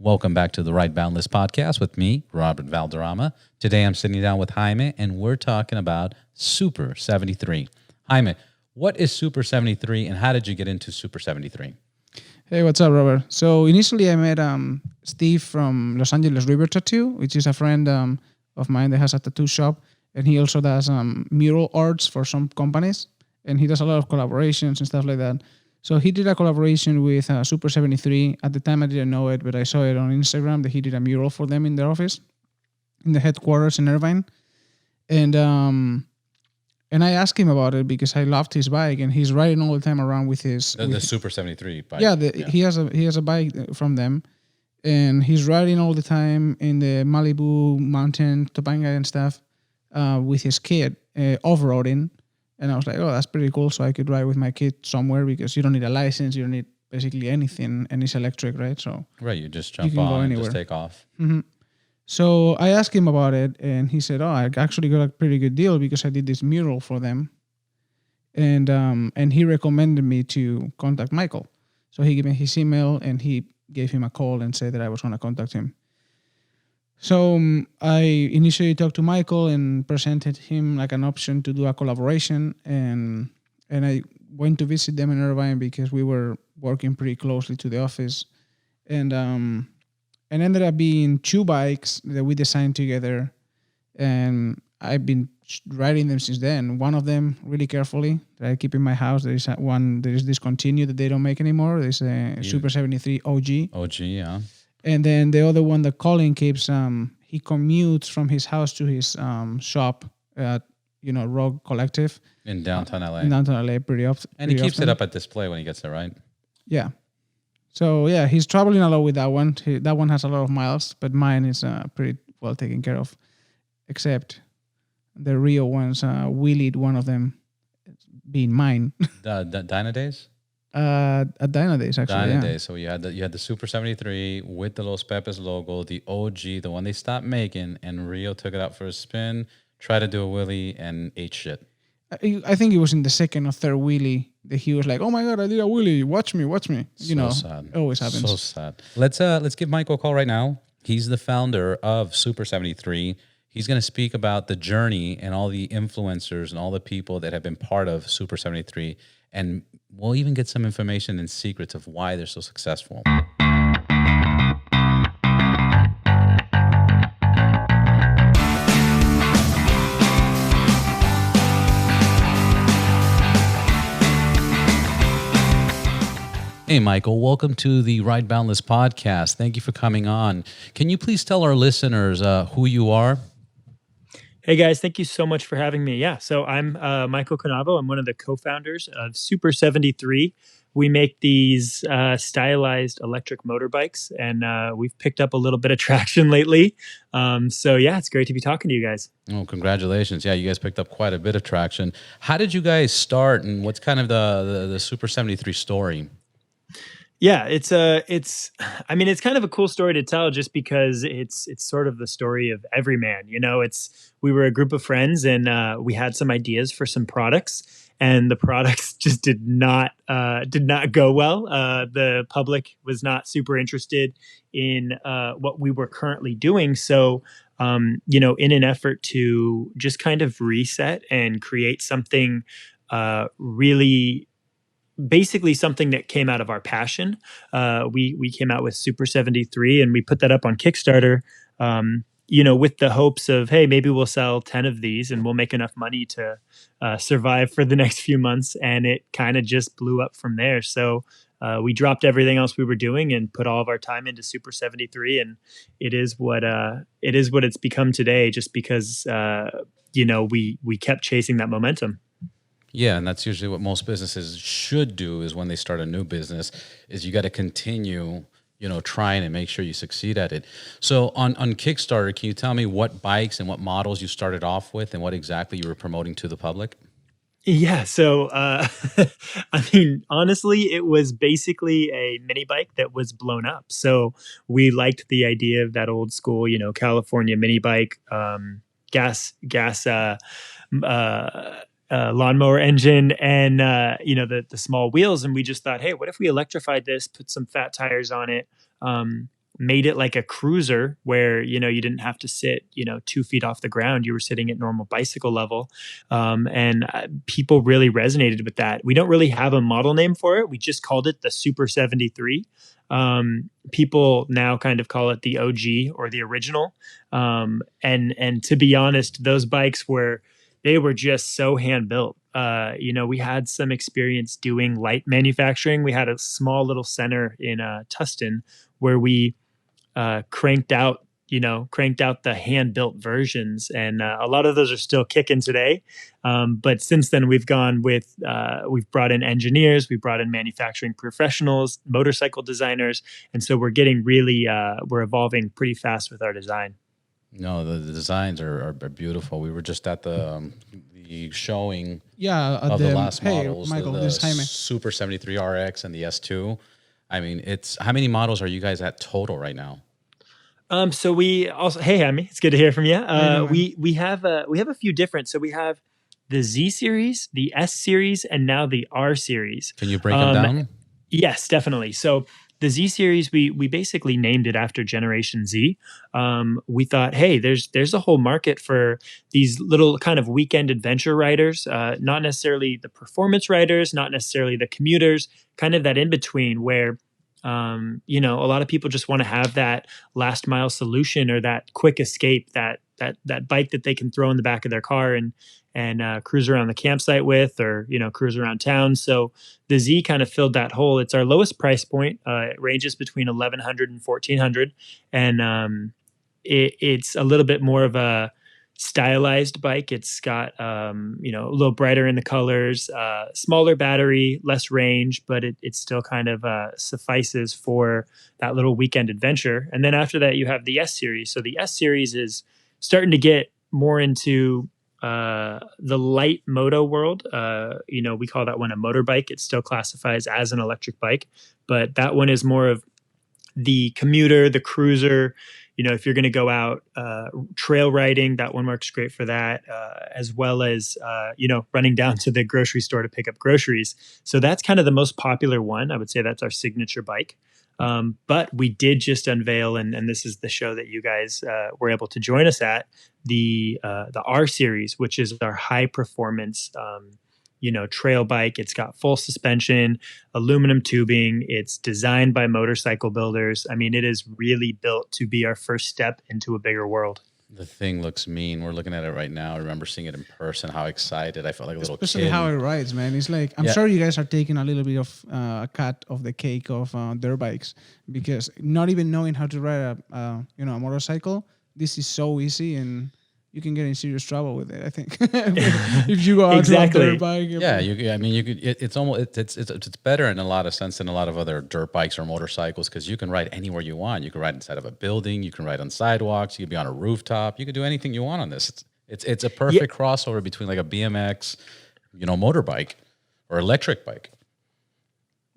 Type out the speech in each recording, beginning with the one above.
Welcome back to the Right Boundless podcast with me, Robert Valderrama. Today I'm sitting down with Jaime and we're talking about Super 73. Jaime, what is Super 73 and how did you get into Super 73? Hey, what's up, Robert? So initially I met Steve from Los Angeles River Tattoo, which is a friend of mine that has a tattoo shop. And he also does mural arts for some companies. And he does a lot of collaborations and stuff like that. So he did a collaboration with Super 73. At the time, I didn't know it, but I saw it on Instagram that he did a mural for them in their office, in the headquarters in Irvine. And I asked him about it because I loved his bike, and he's riding all the time around with his... The Super 73 bike. Yeah, he has a bike from them, and he's riding all the time in the Malibu mountain, Topanga and stuff with his kid, off-roading. And I was like, oh, that's pretty cool. So I could ride with my kid somewhere because you don't need a license. You don't need basically anything. And it's electric, right? So right, you just jump on and just take off. Mm-hmm. So I asked him about it. And he said, oh, I actually got a pretty good deal because I did this mural for them. And he recommended me to contact Michael. So he gave me his email and he gave him a call and said that I was going to contact him. So I initially talked to Michael and presented him like an option to do a collaboration, and I went to visit them in Irvine because we were working pretty closely to the office, and ended up being two bikes that we designed together, and I've been riding them since then. One of them really carefully that I keep in my house. There is one that is discontinued that they don't make anymore. There's a Super 73 OG. OG, yeah. And then the other one that Colin keeps, he commutes from his house to his shop at, Rogue Collective. In downtown LA. In downtown LA pretty often. And he keeps it up at display when he gets there, right? Yeah. So, yeah, he's traveling a lot with that one. That one has a lot of miles, but mine is pretty well taken care of. Except the Rio ones, wheelied one of them being mine. The Dyna Days? At Dyna Days, actually. Dyna Days. So you had the Super 73 with the Los Pepes logo, the OG, the one they stopped making, and Rio took it out for a spin, tried to do a wheelie, and ate shit. I think it was in the second or third wheelie that he was like, "Oh my god, I did a wheelie! Watch me!" Sad. It always happens. So sad. Let's give Michael a call right now. He's the founder of Super 73. He's going to speak about the journey and all the influencers and all the people that have been part of Super 73. And we'll even get some information and secrets of why they're so successful. Hey, Michael, welcome to the Ride Boundless podcast. Thank you for coming on. Can you please tell our listeners who you are? Hey guys, thank you so much for having me. Yeah, so I'm Michael Cannavo. I'm one of the co-founders of Super 73. We make these stylized electric motorbikes, and we've picked up a little bit of traction lately. So yeah, it's great to be talking to you guys. Oh, congratulations. Yeah, you guys picked up quite a bit of traction. How did you guys start, and what's kind of the Super 73 story? Yeah, it's kind of a cool story to tell just because it's sort of the story of every man. We were a group of friends and we had some ideas for some products, and the products just did not go well. The public was not super interested in what we were currently doing. So, in an effort to just kind of reset and create something really basically something that came out of our passion. We came out with Super 73 and we put that up on Kickstarter, with the hopes of, hey, maybe we'll sell 10 of these and we'll make enough money to survive for the next few months. And it kind of just blew up from there. So we dropped everything else we were doing and put all of our time into Super 73. And it is what it's become today, just because, we kept chasing that momentum. Yeah, and that's usually what most businesses should do is when they start a new business is you got to continue, trying and make sure you succeed at it. So on Kickstarter, can you tell me what bikes and what models you started off with and what exactly you were promoting to the public? Yeah, so honestly, it was basically a mini bike that was blown up. So we liked the idea of that old school, California mini bike, gas lawnmower engine and, the small wheels. And we just thought, hey, what if we electrified this, put some fat tires on it, made it like a cruiser where, you didn't have to sit, 2 feet off the ground. You were sitting at normal bicycle level. And people really resonated with that. We don't really have a model name for it. We just called it the Super 73. People now kind of call it the OG or the original. And to be honest, those bikes they were just so hand built. We had some experience doing light manufacturing. We had a small little center in Tustin where we cranked out the hand built versions, and a lot of those are still kicking today. But since then, we've brought in engineers, we've brought in manufacturing professionals, motorcycle designers, and so we're evolving pretty fast with our design. No, the designs are beautiful. We were just at the showing of the last models, Michael, the this is Jaime. Super 73 RX and the S2. I mean, how many models are you guys at total right now? So we also, hey, Jaime, it's good to hear from you. Hey, we have a few different. So we have the Z series, the S series, and now the R series. Can you break them down? Yes, definitely. So the Z series, we basically named it after Generation Z. We thought, hey, there's a whole market for these little kind of weekend adventure riders, not necessarily the performance riders, not necessarily the commuters, kind of that in between where a lot of people just want to have that last mile solution or that quick escape, that bike that they can throw in the back of their car and cruise around the campsite with, or cruise around town. So the Z kind of filled that hole. It's our lowest price point. It ranges between $1,100 and $1,400, and it's a little bit more of a stylized bike. It's got a little brighter in the colors, smaller battery, less range, but it still kind of suffices for that little weekend adventure. And then after that, you have the S series. So the S series is starting to get more into the light moto world. We call that one a motorbike. It still classifies as an electric bike, but that one is more of the commuter, the cruiser. If you're going to go out trail riding, that one works great for that, as well as, running down to the grocery store to pick up groceries. So that's kind of the most popular one. I would say that's our signature bike. But we did just unveil, and this is the show that you guys were able to join us at, the R series, which is our high performance trail bike. It's got full suspension, aluminum tubing. It's designed by motorcycle builders. I mean, it is really built to be our first step into a bigger world. The thing looks mean. We're looking at it right now. I remember seeing it in person. How excited I felt, like a little Especially kid. how it rides, man. It's like, I'm sure you guys are taking a little bit of a cut of the cake of dirt bikes, because not even knowing how to ride a motorcycle, this is so easy, and you can get in serious trouble with it, I think. If you go out Exactly. to a dirt bike. Yeah, you could. It's almost it's better in a lot of sense than a lot of other dirt bikes or motorcycles, because you can ride anywhere you want. You can ride inside of a building. You can ride on sidewalks. You can be on a rooftop. You can do anything you want on this. It's a perfect crossover between like a BMX, motorbike or electric bike.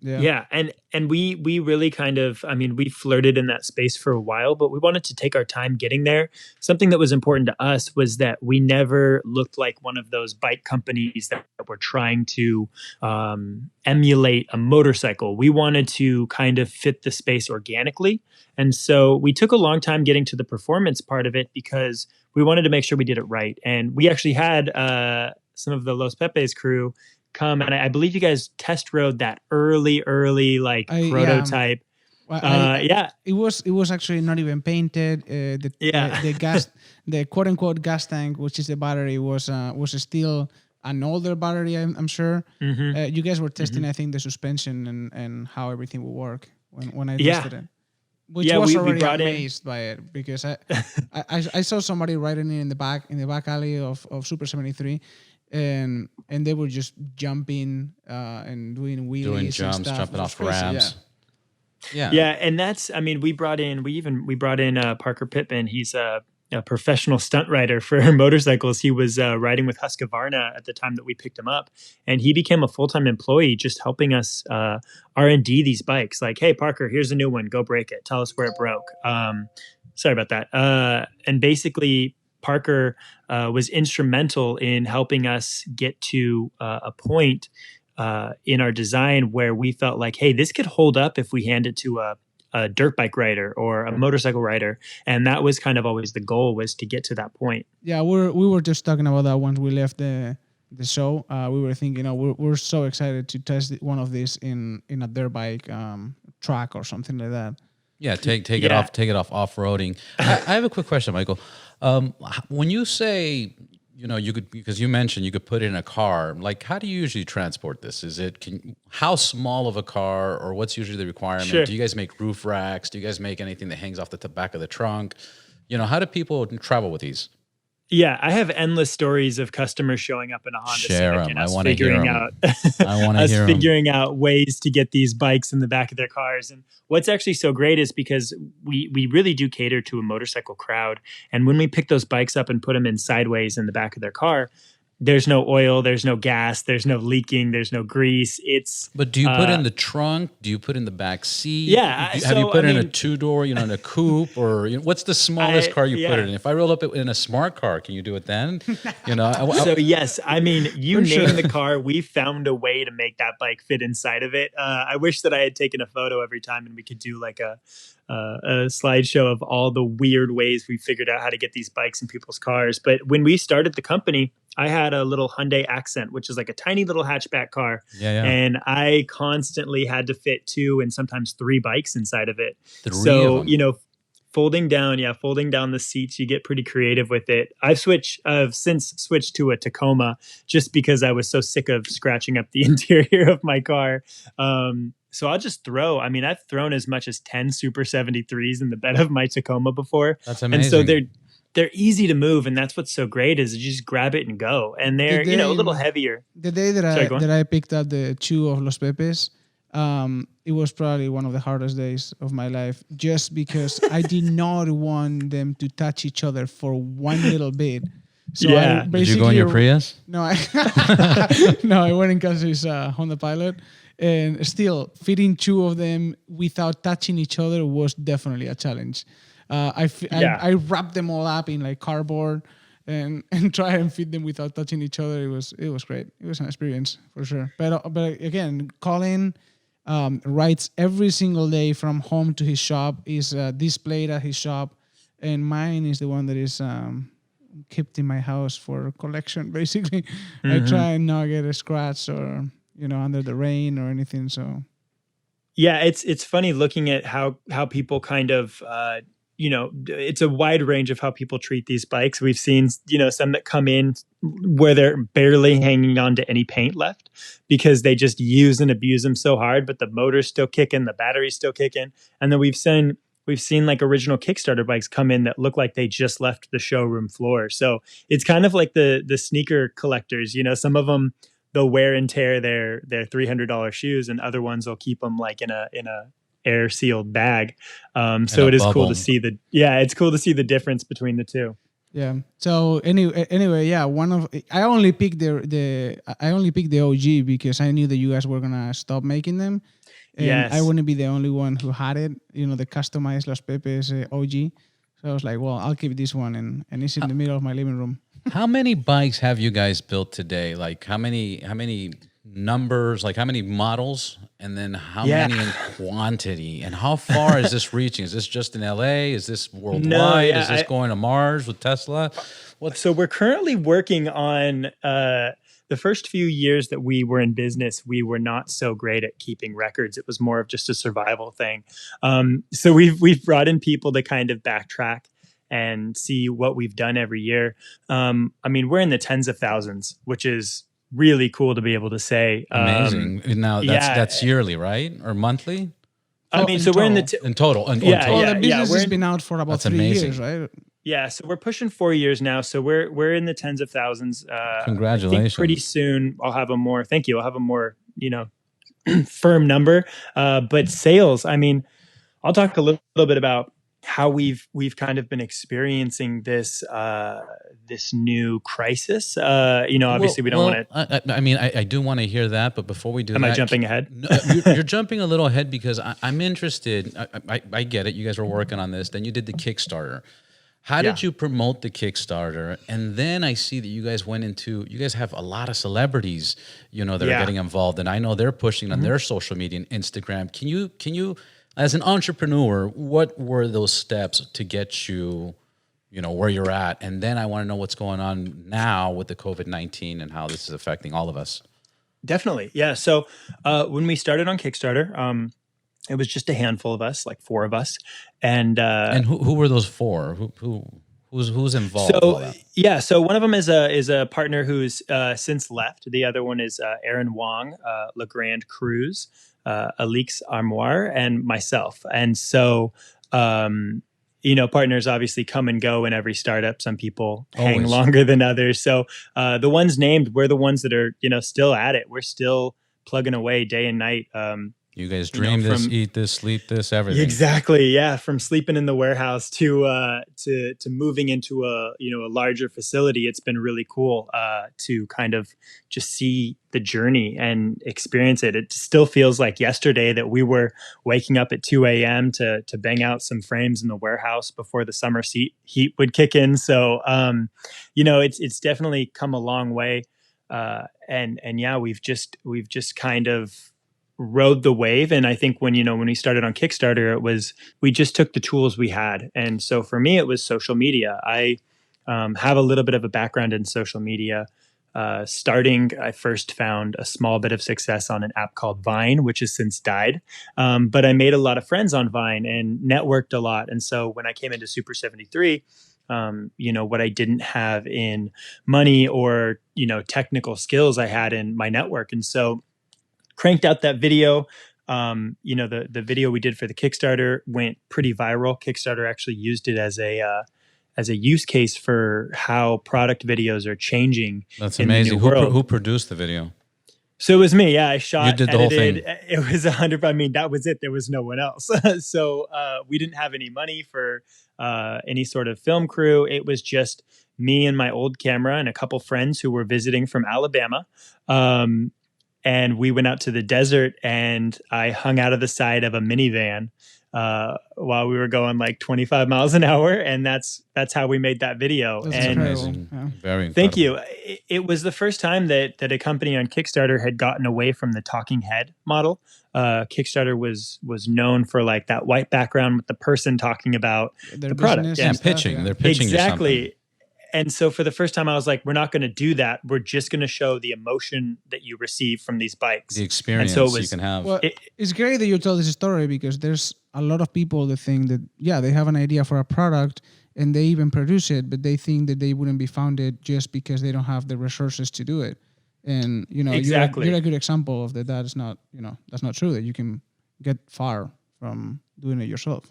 Yeah. And we really kind of, we flirted in that space for a while, but we wanted to take our time getting there. Something that was important to us was that we never looked like one of those bike companies that were trying to emulate a motorcycle. We wanted to kind of fit the space organically. And so we took a long time getting to the performance part of it, because we wanted to make sure we did it right. And we actually had some of the Los Pepes crew come, and I believe you guys test rode that early prototype. It was actually not even painted. The gas, the quote unquote gas tank, which is the battery, was still an older battery. I'm sure. Mm-hmm. You guys were testing, I think, the suspension and how everything would work when I tested it. Which was already amazed by it, because I saw somebody riding it in the back alley of Super 73. And they were just jumping and doing wheelies, doing jumps, and stuff. jumping off ramps. Yeah. And that's, we brought in Parker Pittman. He's a professional stunt rider for motorcycles. He was riding with Husqvarna at the time that we picked him up, and he became a full-time employee, just helping us R&D these bikes. Like, hey, Parker, here's a new one. Go break it. Tell us where it broke. Sorry about that. And basically, Parker was instrumental in helping us get to a point in our design where we felt like, hey, this could hold up if we hand it to a a dirt bike rider or a motorcycle rider. And that was kind of always the goal, was to get to that point. Yeah, we were just talking about that once we left the show. We were thinking, we're so excited to test one of these in a dirt bike track or something like that. Yeah, take it off roading. I have a quick question, Michael. When you say, you could, because you mentioned you could put it in a car, like how do you usually transport this? How small of a car, or what's usually the requirement? Sure. Do you guys make roof racks? Do you guys make anything that hangs off the back of the trunk? How do people travel with these? Yeah, I have endless stories of customers showing up in a Honda Civic and us figuring out ways to get these bikes in the back of their cars. And what's actually so great is because we really do cater to a motorcycle crowd. And when we pick those bikes up and put them in sideways in the back of their car, there's no oil, there's no gas, there's no leaking, there's no grease. But do you put in the trunk? Do you put in the back seat? Yeah. Have you put in a 2-door, in a coupe, or what's the smallest car you put it in? If I roll up in a smart car, can you do it then? So yes, you name the car, we found a way to make that bike fit inside of it. I wish that I had taken a photo every time and we could do like a slideshow of all the weird ways we figured out how to get these bikes in people's cars. But when we started the company, I had a little Hyundai Accent, which is like a tiny little hatchback car. Yeah. And I constantly had to fit 2 and sometimes 3 bikes inside of it. So, folding down the seats, you get pretty creative with it. I've since switched to a Tacoma just because I was so sick of scratching up the interior of my car. So I'll just I've thrown as much as 10 Super 73s in the bed of my Tacoma before. That's amazing. And so they're easy to move, and that's what's so great is you just grab it and go. And they're a little heavier. The day that I picked up the 2 of Los Pepes, it was probably one of the hardest days of my life, just because I did not want them to touch each other for one little bit. So yeah. Did you go in your Prius? No, I went in Casey's Honda Pilot. And still, fitting 2 of them without touching each other was definitely a challenge. I wrapped them all up in like cardboard and try and fit them without touching each other. It was great. It was an experience for sure. But again, Colin rides every single day from home to his shop. Is displayed at his shop, and mine is the one that is kept in my house for collection. Basically, I try and not get a scratch or under the rain or anything. So yeah, it's funny looking at how people kind of it's a wide range of how people treat these bikes. We've seen some that come in where they're barely hanging on to any paint left because they just use and abuse them so hard, but the motor's still kicking, the battery's still kicking. And then we've seen like original Kickstarter bikes come in that look like they just left the showroom floor. So it's kind of like the sneaker collectors. Some of them, they'll wear and tear their $300 shoes, and other ones will keep them like in a air sealed bag. So it is cool to see it's cool to see the difference between the 2. Yeah. So anyway, yeah. I only picked the OG because I knew that you guys were gonna stop making them, and yes. I wouldn't be the only one who had it. The customized Los Pepes OG. So I was like, well, I'll keep this one, and it's in the middle of my living room. How many bikes have you guys built today? Like how many numbers, like how many models, and then how many in quantity, and how far is this reaching? Is this just in LA? Is this worldwide? Is this going to Mars with Tesla? So we're currently working on the first few years that we were in business, we were not so great at keeping records. It was more of just a survival thing. So we've brought in people to kind of backtrack and see what we've done every year. We're in the tens of thousands, which is really cool to be able to say. Amazing. Now that's yearly, right? Or monthly? We're in the in total. The business has been out for about 3 years, right? Yeah, so we're pushing 4 years now. So we're in the tens of thousands. Congratulations! I think pretty soon I'll have a more. Thank you. I'll have a more firm number. But sales. I'll talk a little bit about how we've kind of been experiencing this new crisis. Obviously we don't want to. I do want to hear that, but before we do, am I jumping ahead? No, you're jumping a little ahead because I'm interested. I get it. You guys were working on this. Then you did the Kickstarter. How did you promote the Kickstarter? And then I see that you guys have a lot of celebrities, that are getting involved, and I know they're pushing on their social media and Instagram. Can you As an entrepreneur, what were those steps to get you, where you're at? And then I want to know what's going on now with the COVID-19 and how this is affecting all of us. Definitely. Yeah. So when we started on Kickstarter, it was just a handful of us, like 4 of us. And who were those 4? Who's involved? So one of them is a partner who's since left. The other one is Aaron Wong, Legrand Cruz, Alix Armoire, and myself. And so, partners obviously come and go in every startup. Some people hang longer than others. So the ones named, we're the ones that are, still at it. We're still plugging away day and night. You guys dream this, eat this, sleep this, everything. Exactly, yeah. From sleeping in the warehouse to moving into a larger facility, it's been really cool to kind of just see the journey and experience it. It still feels like yesterday that we were waking up at 2 a.m. to bang out some frames in the warehouse before the summer heat would kick in. So, it's definitely come a long way, and yeah, we've just kind of rode the wave. And I think when we started on Kickstarter, we just took the tools we had. And so for me, it was social media. I have a little bit of a background in social media. I first found a small bit of success on an app called Vine, which has since died. But I made a lot of friends on Vine and networked a lot. And so when I came into Super 73, what I didn't have in money or, technical skills, I had in my network. And so cranked out that video. The video we did for the Kickstarter went pretty viral. Kickstarter actually used it as a use case for how product videos are changing. That's amazing. Who produced the video? So it was me. Yeah, I shot. You did the edited. Whole thing. It was 100. I mean, that was it. There was no one else. So we didn't have any money for any sort of film crew. It was just me and my old camera and a couple friends who were visiting from Alabama. And we went out to the desert, and I hung out of the side of a minivan while we were going like 25 miles an hour, and that's how we made that video. That's amazing. Yeah. Very incredible. Thank you. It was the first time that a company on Kickstarter had gotten away from the talking head model. Kickstarter was known for like that white background with the person talking about the product. Yeah, pitching. Yeah. They're pitching exactly. You something. And so for the first time, I was like, we're not going to do that. We're just going to show the emotion that you receive from these bikes. The experience you can have. Well, it's great that you tell this story, because there's a lot of people that think that, they have an idea for a product and they even produce it, but they think that they wouldn't be founded just because they don't have the resources to do it. And, exactly. you're a good example of that. That is not, that's not true, that you can get far from doing it yourself.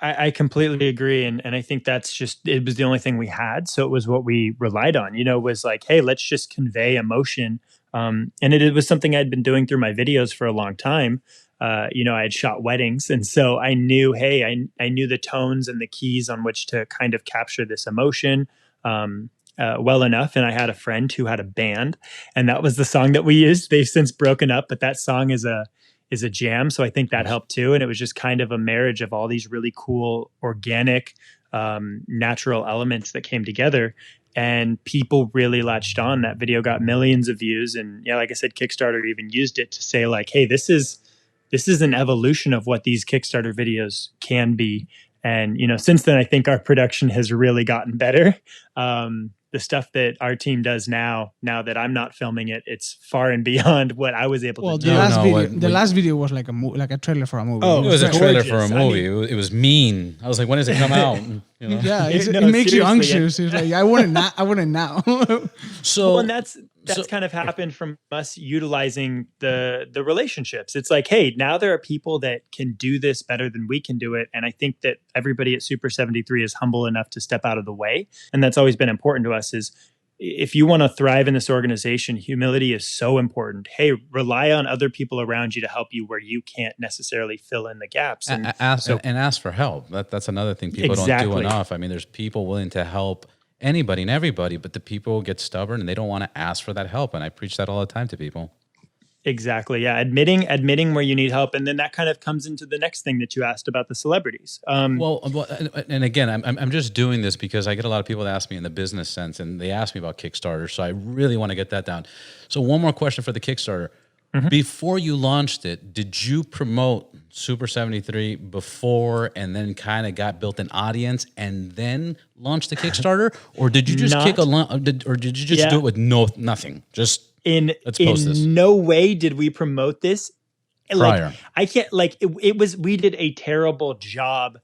I completely agree. And I think it was the only thing we had. So it was what we relied on, was like, hey, let's just convey emotion. And it was something I'd been doing through my videos for a long time. I had shot weddings. And so I knew, I knew the tones and the keys on which to kind of capture this emotion well enough. And I had a friend who had a band, and that was the song that we used. They've since broken up, but that song is a jam. So I think that helped too. And it was just kind of a marriage of all these really cool, organic, natural elements that came together. And people really latched on. That video got millions of views. And like I said, Kickstarter even used it to say like, hey, this is an evolution of what these Kickstarter videos can be. And, since then, I think our production has really gotten better. The stuff that our team does now that I'm not filming it, it's far and beyond what I was able to do. The last video was like a trailer for a movie. Oh, it was a trailer for a movie. It was mean. I was like, when does it come out? Yeah, it makes you anxious. It's like, I want it now. And that's kind of happened from us utilizing the relationships. It's like, hey, now there are people that can do this better than we can do it. And I think that everybody at Super 73 is humble enough to step out of the way. And that's always been important to us, is if you want to thrive in this organization, humility is so important. Hey, rely on other people around you to help you where you can't necessarily fill in the gaps. And ask for help. That's another thing people don't do enough. I mean, there's people willing to help anybody and everybody, but the people get stubborn and they don't want to ask for that help. And I preach that all the time to people. Exactly. Yeah. Admitting where you need help. And then that kind of comes into the next thing that you asked about the celebrities. And again, I'm just doing this because I get a lot of people that ask me in the business sense, and they ask me about Kickstarter. So I really want to get that down. So one more question for the Kickstarter. Mm-hmm. Before you launched it, did you promote Super 73 before and then kind of got built an audience and then launched the Kickstarter? Or did you just did you just do it with nothing? Just let's post this. In no way did we promote this. Prior. Like, I can't, like, it was, we did a terrible job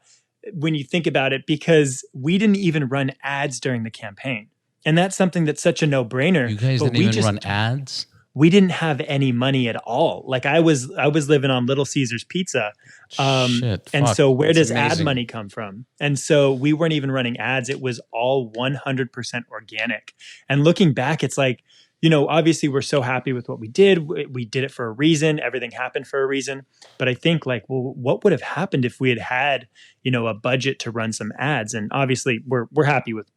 when you think about it, because we didn't even run ads during the campaign. And that's something that's such a no-brainer. You guys didn't even run ads? We didn't have any money at all. Like, I was living on Little Caesars pizza. So where does ad money come from? And so we weren't even running ads. It was all 100% organic. And looking back, it's like, you know, obviously we're so happy with what we did. We did it for a reason. Everything happened for a reason. But I think, like, well, what would have happened if we had, you know, a budget to run some ads? And obviously we're happy with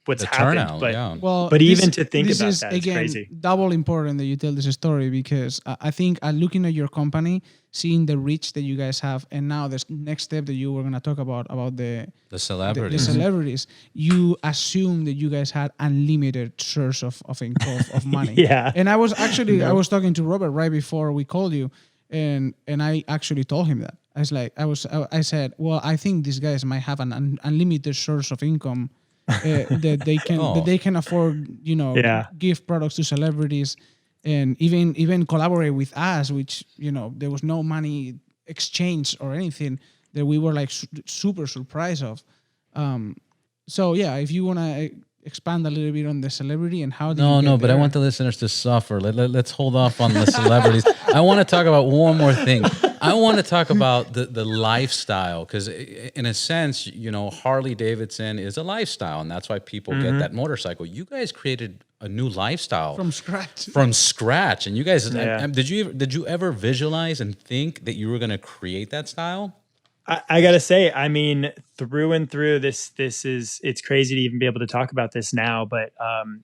what's happened. Turnout, but yeah. but even to think about that, it's again, crazy. Double important that you tell this story, because I think looking at your company, seeing the reach that you guys have, and now the next step that you were going to talk about the celebrities. The celebrities, you assume that you guys had unlimited source of income, of money. Yeah. And I was actually, I was talking to Robert right before we called you, and I actually told him that. I said, well, I think these guys might have an unlimited source of income that they can afford, you know, give products to celebrities, and even collaborate with us, which, you know, there was no money exchange or anything, that we were like super surprised of. So yeah, if you want to expand a little bit on the celebrity and how but I want the listeners to suffer. Let's hold off on the celebrities. I want to talk about one more thing. I want to talk about the lifestyle, because in a sense, you know, Harley Davidson is a lifestyle, and that's why people get that motorcycle. You guys created a new lifestyle from scratch. And you guys, did you ever visualize and think that you were going to create that style? I gotta say, I mean, through and through, it's crazy to even be able to talk about this now. But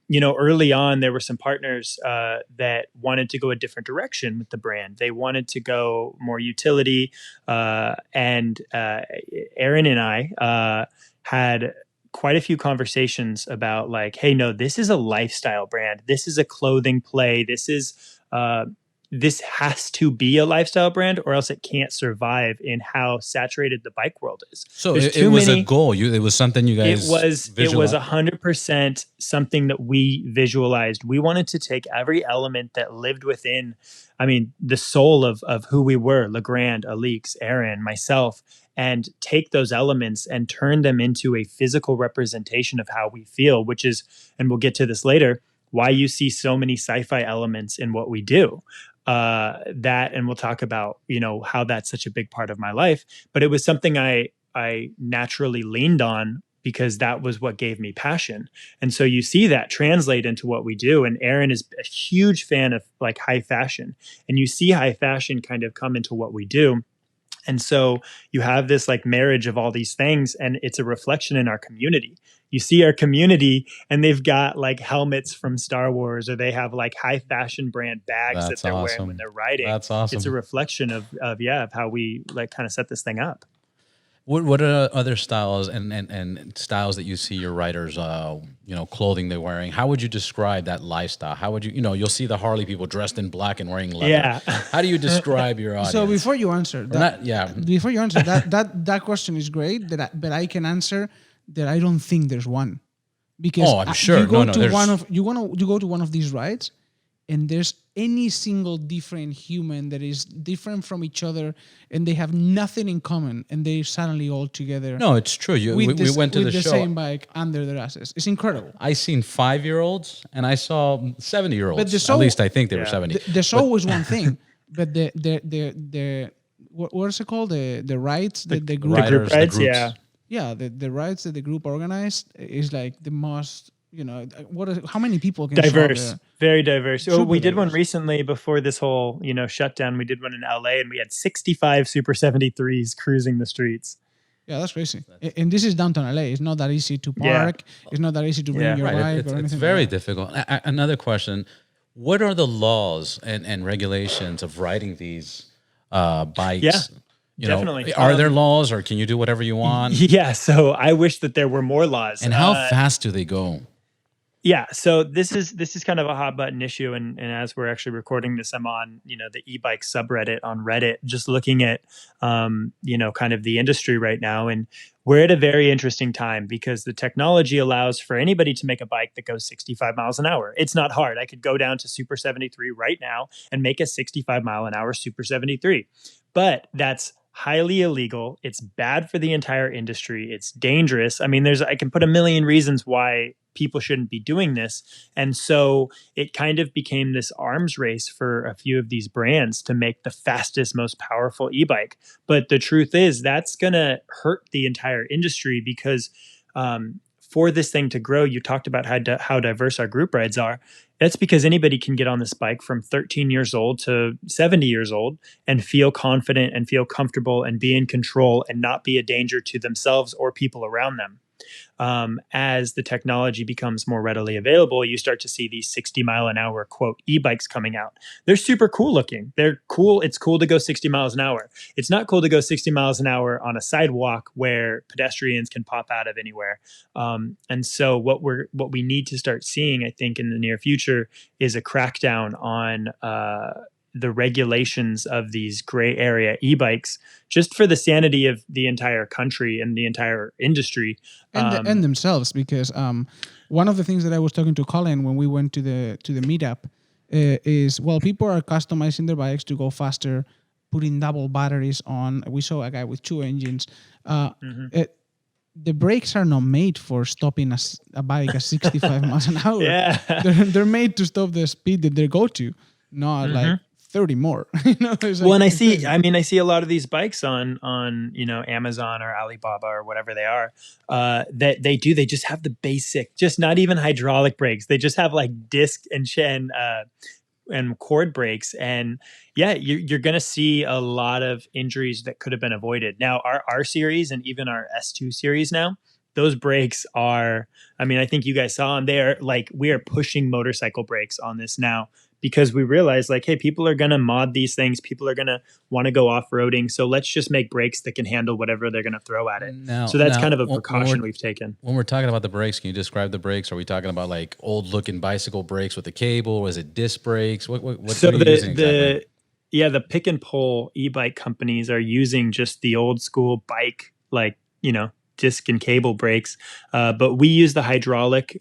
you know, early on, there were some partners that wanted to go a different direction with the brand. They wanted to go more utility, and Aaron and I had quite a few conversations about, like, hey, no, this is a lifestyle brand. This is a clothing play. This has to be a lifestyle brand, or else it can't survive in how saturated the bike world is. So it was a goal. It was something you guys It was 100% something that we visualized. We wanted to take every element that lived within, I mean, the soul of who we were, LeGrand, Alix, Aaron, myself, and take those elements and turn them into a physical representation of how we feel, which is, and we'll get to this later, why you see so many sci-fi elements in what we do. And we'll talk about, you know, how that's such a big part of my life. But it was something I naturally leaned on, because that was what gave me passion. And so you see that translate into what we do. And Aaron is a huge fan of, like, high fashion, and you see high fashion kind of come into what we do. And so you have this, like, marriage of all these things, and it's a reflection in our community. You see our community, and they've got, like, helmets from Star Wars, or they have, like, high fashion brand bags that they're wearing when they're riding. That's awesome. It's a reflection of how we, like, kind of set this thing up. What are other styles and styles that you see your riders, you know, clothing they're wearing? How would you describe that lifestyle? How would you know, you'll see the Harley people dressed in black and wearing leather. Yeah. How do you describe your audience? So before you answer that, that question is great, but I can answer that I don't think there's one, because I'm sure. You go to one of these rides, and there's any single different human that is different from each other, and they have nothing in common, and they're suddenly all together. No, it's true. We went to the show. Same bike under their asses. It's incredible. I seen 5-year-olds, and I saw 70-year-olds. At least I think they were 70. The show was one thing, but the what's it called? The rides that the group riders, rides, the groups. Yeah, the rides that the group organized is like the most, you know, how many people can diverse, very diverse. Super We did one diverse. recently before this whole, you know, shutdown. We did one in LA, and we had 65 Super 73s cruising the streets. Yeah, that's crazy. And this is downtown LA. It's not that easy to park. It's not that easy to bring your bike or anything. It's very difficult. Another question: what are the laws and regulations of riding these bikes? Yeah. You know, definitely. Are there laws, or can you do whatever you want? Yeah. So I wish that there were more laws. And how fast do they go? Yeah, so this is kind of a hot button issue, and as we're actually recording this, I'm on the e-bike subreddit on Reddit, just looking at kind of the industry right now, and we're at a very interesting time because the technology allows for anybody to make a bike that goes 65 miles an hour. It's not hard. I could go down to Super 73 right now and make a 65 mile an hour Super 73, but that's highly illegal. It's bad for the entire industry. It's dangerous. I mean, I can put a million reasons why people shouldn't be doing this. And so it kind of became this arms race for a few of these brands to make the fastest, most powerful e-bike. But the truth is that's going to hurt the entire industry because for this thing to grow, you talked about how diverse our group rides are. That's because anybody can get on this bike from 13 years old to 70 years old and feel confident and feel comfortable and be in control and not be a danger to themselves or people around them. As the technology becomes more readily available, you start to see these 60 mile an hour quote e-bikes coming out. They're super cool looking. They're cool. It's cool to go 60 miles an hour. It's not cool to go 60 miles an hour on a sidewalk where pedestrians can pop out of anywhere. And so what we need to start seeing, I think, in the near future is a crackdown on the regulations of these gray area e-bikes, just for the sanity of the entire country and the entire industry, and themselves. Because one of the things that I was talking to Colin when we went to the meetup is, well, people are customizing their bikes to go faster, putting double batteries on. We saw a guy with 2 engines. The brakes are not made for stopping a bike at 65 miles an hour. Yeah. They're made to stop the speed that they go to, not like 30 more. It's well, like, and I see a lot of these bikes on Amazon or Alibaba or whatever they are, that they just have the basic, just not even hydraulic brakes. They just have like disc and cord brakes. And yeah, you're going to see a lot of injuries that could have been avoided. Now, our R series and even our S2 series now, those brakes are, I mean, I think you guys saw them. They are like, we are pushing motorcycle brakes on this now because we realize like, hey, people are going to mod these things. People are going to want to go off-roading. So let's just make brakes that can handle whatever they're going to throw at it. So that's kind of a precaution we've taken. When we're talking about the brakes, can you describe the brakes? Are we talking about like old looking bicycle brakes with the cable? Or is it disc brakes? What so are you using exactly? The pick and pull e-bike companies are using just the old school bike, like, disc and cable brakes. But we use the hydraulic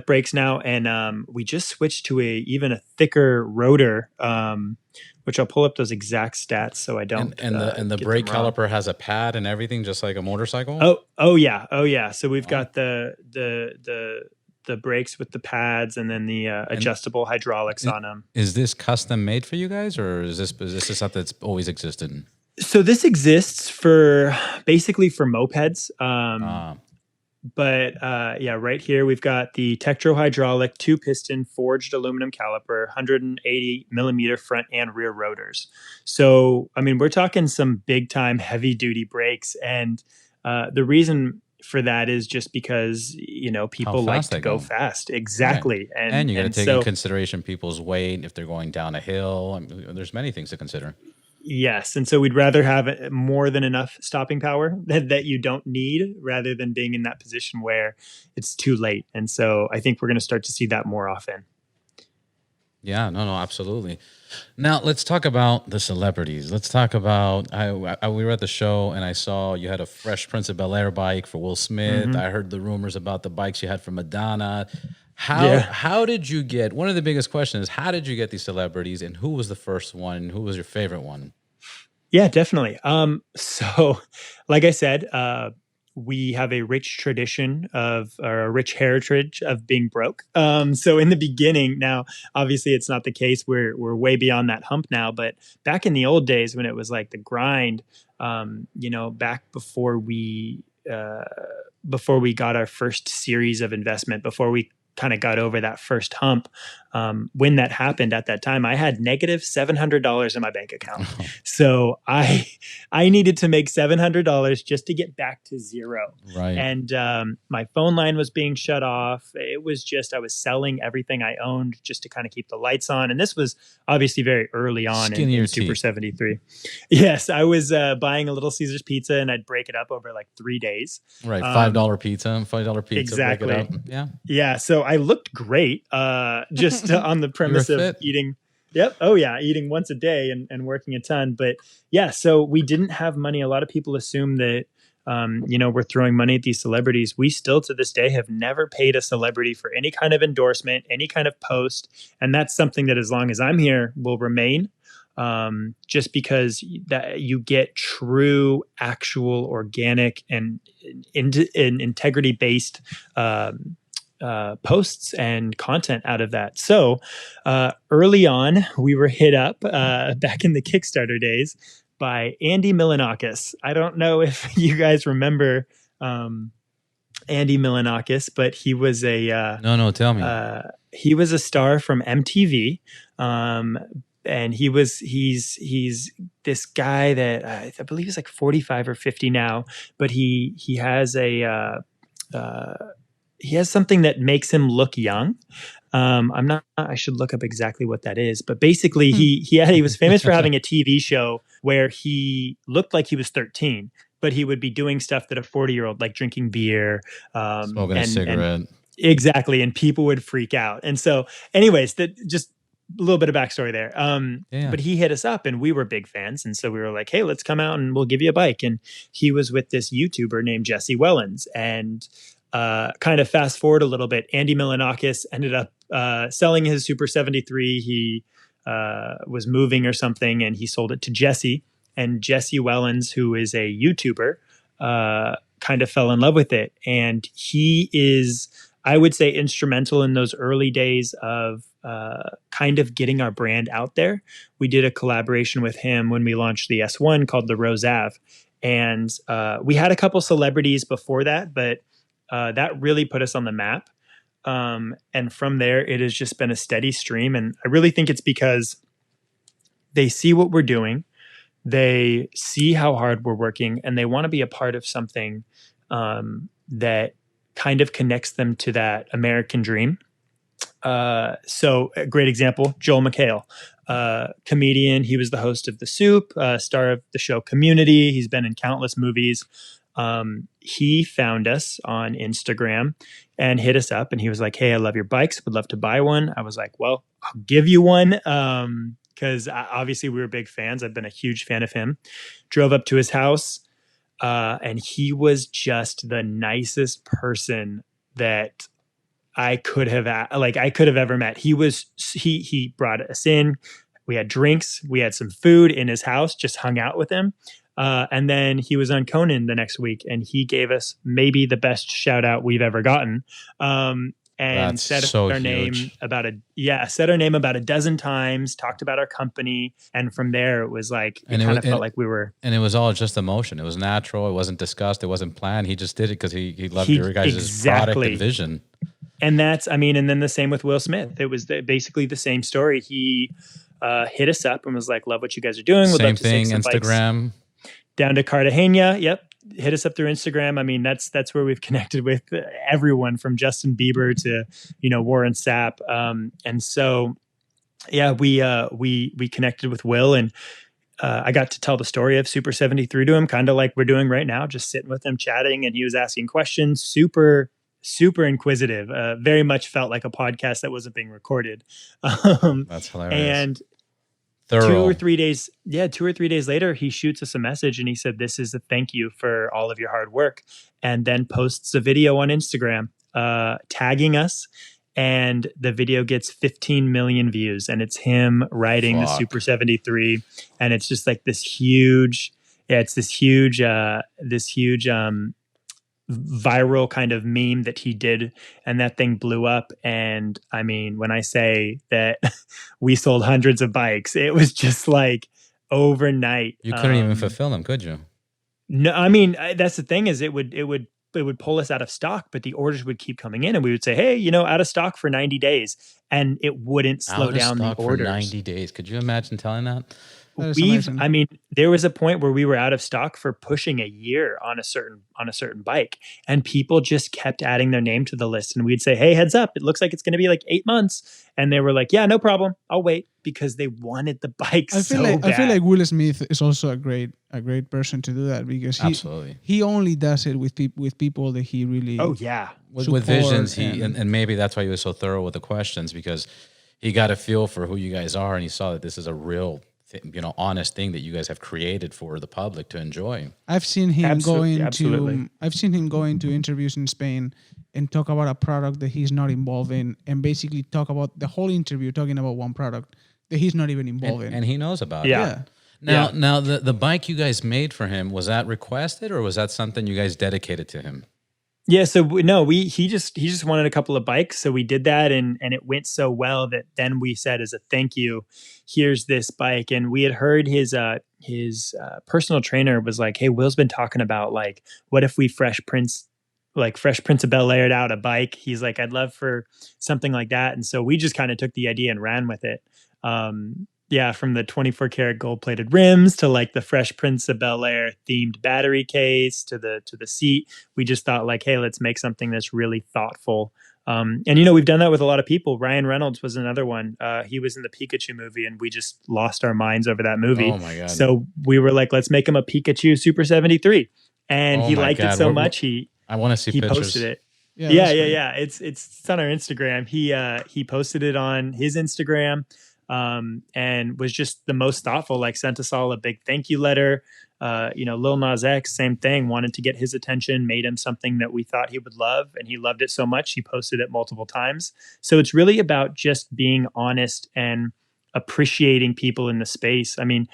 brakes now, and we just switched to even a thicker rotor, which I'll pull up those exact stats so I don't. And the brake caliper has a pad and everything, just like a motorcycle. Oh yeah. So we've got the brakes with the pads and then the adjustable hydraulics on them. Is this custom made for you guys, or is this something that's always existed? So this exists basically for mopeds. But right here we've got the Tektro hydraulic 2-piston forged aluminum caliper, 180 millimeter front and rear rotors. So, I mean, we're talking some big time heavy duty brakes. And the reason for that is just because, people like to go fast. Exactly. Right. And you got to take into consideration people's weight if they're going down a hill. I mean, there's many things to consider. Yes. And so we'd rather have more than enough stopping power that you don't need rather than being in that position where it's too late. And so I think we're going to start to see that more often. Yeah, no, absolutely. Now let's talk about the celebrities. Let's talk about, we were at the show and I saw you had a Fresh Prince of Bel-Air bike for Will Smith. I heard the rumors about the bikes you had for Madonna. How did you get, one of the biggest questions is, how did you get these celebrities and who was the first one? Who was your favorite one? Yeah, definitely. So like I said, we have a rich tradition or a rich heritage of being broke. So in the beginning, now, obviously it's not the case. We're way beyond that hump now, but back in the old days when it was like the grind, back before we got our first series of investment, before we kind of got over that first hump. When that happened at that time, I had negative $700 in my bank account. So I needed to make $700 just to get back to zero. Right. And my phone line was being shut off. It was just, I was selling everything I owned just to kind of keep the lights on. And this was obviously very early on in Super 73. Yes, I was buying a Little Caesars pizza and I'd break it up over like 3 days. Right. $5 pizza, Exactly. Break it up. Yeah. Yeah. So I looked great just on the premise of eating. Yep. Oh yeah. Eating once a day and working a ton. But yeah, so we didn't have money. A lot of people assume that, we're throwing money at these celebrities. We still to this day have never paid a celebrity for any kind of endorsement, any kind of post. And that's something that as long as I'm here will remain. Just because that you get true, actual, organic, and integrity-based posts and content out of that. So early on, we were hit up back in the Kickstarter days by Andy Milonakis. I don't know if you guys remember Andy Milonakis, but he was a no, tell me. He was a star from MTV. And he's this guy that I believe is like 45 or 50 now, but he has he has something that makes him look young. I should look up exactly what that is, but basically he was famous for having a TV show where he looked like he was 13, but he would be doing stuff that a 40-year-old, like drinking beer, smoking a cigarette. Exactly. And people would freak out. And so anyways, just a little bit of backstory there. But he hit us up and we were big fans. And so we were like, hey, let's come out and we'll give you a bike. And he was with this YouTuber named Jesse Wellens. And kind of fast forward a little bit, Andy Milonakis ended up selling his Super 73. He was moving or something and he sold it to Jesse. And Jesse Wellens, who is a YouTuber, kind of fell in love with it. And he is, I would say, instrumental in those early days of kind of getting our brand out there. We did a collaboration with him when we launched the S1 called the Rose Ave. And we had a couple celebrities before that, but that really put us on the map. And from there, it has just been a steady stream. And I really think it's because they see what we're doing. They see how hard we're working and they want to be a part of something that kind of connects them to that American dream. So a great example, Joel McHale, comedian. He was the host of The Soup, star of the show Community. He's been in countless movies. He found us on Instagram and hit us up and he was like, hey, I love your bikes. Would love to buy one. I was like, well, I'll give you one. Cause obviously we were big fans. I've been a huge fan of him. Drove up to his house. And he was just the nicest person that I could have ever met. He brought us in. We had drinks. We had some food in his house, just hung out with him. And then he was on Conan the next week and he gave us maybe the best shout out we've ever gotten. And said our name about a dozen times, talked about our company. And from there it was like, felt like we were. And it was all just emotion. It was natural. It wasn't discussed. It wasn't planned. He just did it because he loved your guys' product and vision. And and then the same with Will Smith. It was basically the same story. He hit us up and was like, love what you guys are doing. Would same love to thing, take some Instagram. Bikes down to Cartagena. Yep. Hit us up through Instagram. I mean, that's where we've connected with everyone from Justin Bieber to, Warren Sapp. And so, yeah, we connected with Will and I got to tell the story of Super 73 to him, kind of like we're doing right now, just sitting with him, chatting, and he was asking questions, super inquisitive, very much felt like a podcast that wasn't being recorded. That's hilarious. And thorough. 2 or 3 days later, he shoots us a message and he said, this is a thank you for all of your hard work. And then posts a video on Instagram, tagging us. And the video gets 15 million views and it's him riding the Super 73. And it's just like this huge viral kind of meme that he did, and that thing blew up. And I mean, when I say that we sold hundreds of bikes, it was just like overnight. You couldn't even fulfill them, could you? No, I mean, that's the thing is it would would pull us out of stock, but the orders would keep coming in, and we would say, hey, out of stock for 90 days, and it wouldn't slow Out of down the stock for orders. 90 days. Could you imagine telling that? That is amazing. I mean, there was a point where we were out of stock for pushing a year on a certain bike, and people just kept adding their name to the list. And we'd say, "Hey, heads up! It looks like it's going to be like 8 months." And they were like, "Yeah, no problem. I'll wait," because they wanted the bike I feel bad. I feel like Will Smith is also a great person to do that, because Absolutely. he only does it with people that he really Oh yeah. With visions, and and maybe that's why he was so thorough with the questions, because he got a feel for who you guys are, and he saw that this is a real, honest thing that you guys have created for the public to enjoy. I've seen him Absolutely. go into interviews in Spain and talk about a product that he's not involved in, and basically talk about the whole interview talking about one product that he's not even involved in. And he knows about Yeah. it. Now the bike you guys made for him, was that requested, or was that something you guys dedicated to him? Yeah, so he just wanted a couple of bikes, so we did that, and it went so well that then we said, as a thank you, here's this bike. And we had heard his personal trainer was like, "Hey, Will's been talking about, like, what if we Fresh Prince of Bel-Aired out a bike?" He's like, "I'd love for something like that." And so we just kind of took the idea and ran with it. From the 24 karat gold plated rims to like the Fresh Prince of Bel-Air themed battery case to the seat. We just thought, like, hey, let's make something that's really thoughtful. And we've done that with a lot of people. Ryan Reynolds was another one. He was in the Pikachu movie, and we just lost our minds over that movie. Oh my God. So we were like, let's make him a Pikachu Super 73. And he liked it so much. I want to see he pictures. posted it. Yeah. It's on our Instagram. He posted it on his Instagram. And was just the most thoughtful, like sent us all a big thank you letter. Lil Nas X, same thing, wanted to get his attention, made him something that we thought he would love, and he loved it so much, he posted it multiple times. So it's really about just being honest and appreciating people in the space. I mean,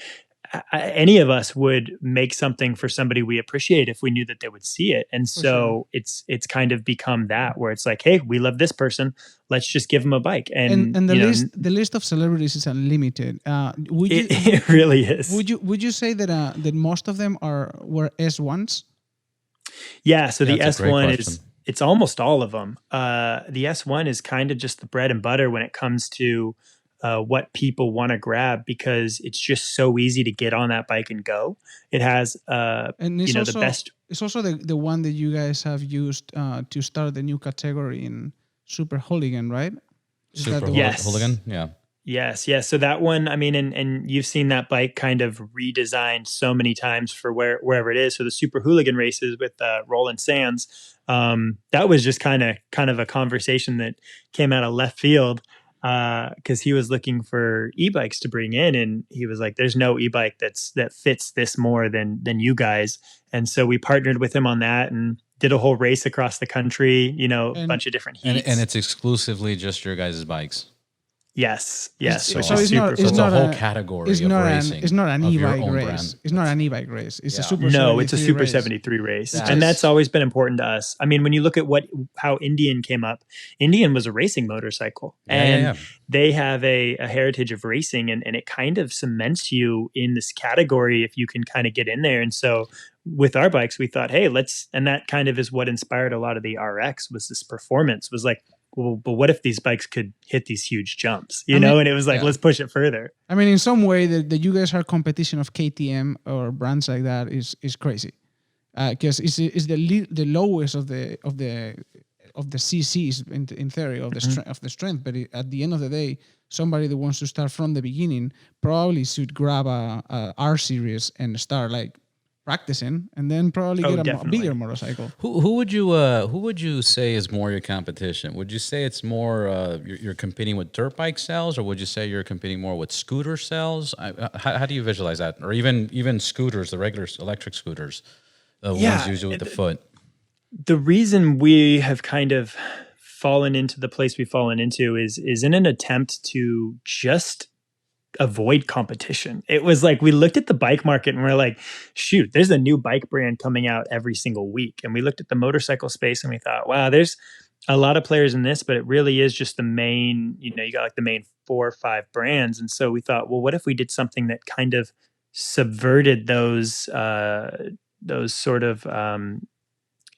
any of us would make something for somebody we appreciate if we knew that they would see it. And so it's kind of become that, where it's like, hey, we love this person, let's just give them a bike. And the list of celebrities is unlimited. It really is. Would you say that most of them were S1s? Yeah, so the That's a great S1 question. it's almost all of them. The S1 is kind of just the bread and butter when it comes to what people want to grab, because it's just so easy to get on that bike and go. It has, And it's also the best. It's also the one that you guys have used to start the new category in Super Hooligan, right? Is that Super the one? Yes. Hooligan? Yeah. Yes. So that one, I mean, and you've seen that bike kind of redesigned so many times for wherever it is. So the Super Hooligan races with Roland Sands, that was just kind of a conversation that came out of left field, because he was looking for e-bikes to bring in, and he was like, "There's no e-bike that fits this more than you guys." And so we partnered with him on that and did a whole race across the country. A bunch of different heats, And it's exclusively just your guys' bikes. Yes. So Which it's is super not- cool. It's a not whole a- category It's of not racing. it's not an of your e-bike own race. brand. It's not an e-bike race. It's a Yeah. Super. No, it's a 73 Super race. 73 race. That's And just- that's always been important to us. I mean, when you look at how Indian came up, Indian was a racing motorcycle. And they have a heritage of racing, and it kind of cements you in this category if you can kind of get in there. And so with our bikes, we thought, hey, and that kind of is what inspired a lot of the RX, was this performance, was like, well, but what if these bikes could hit these huge jumps, and it was like, let's push it further. I mean, in some way, that you guys are competition of KTM or brands like that is crazy, because it's the lowest of the CCs in theory of the strength. But at the end of the day, somebody that wants to start from the beginning probably should grab a R series and start like practicing, and then probably get a definitely. bigger motorcycle. Who would you say is more your competition? Would you say it's more you're competing with dirt bike sales, or would you say you're competing more with scooter sales? How do you visualize that? Or even scooters, the regular electric scooters, the ones usually with the foot. The reason we have kind of fallen into the place we've fallen into is in an attempt to just avoid competition. It was like, we looked at the bike market and we're like, shoot, there's a new bike brand coming out every single week. And we looked at the motorcycle space and we thought, wow, there's a lot of players in this, but it really is just the main, you got like the main 4 or 5 brands. And so we thought, well, what if we did something that kind of subverted those sort of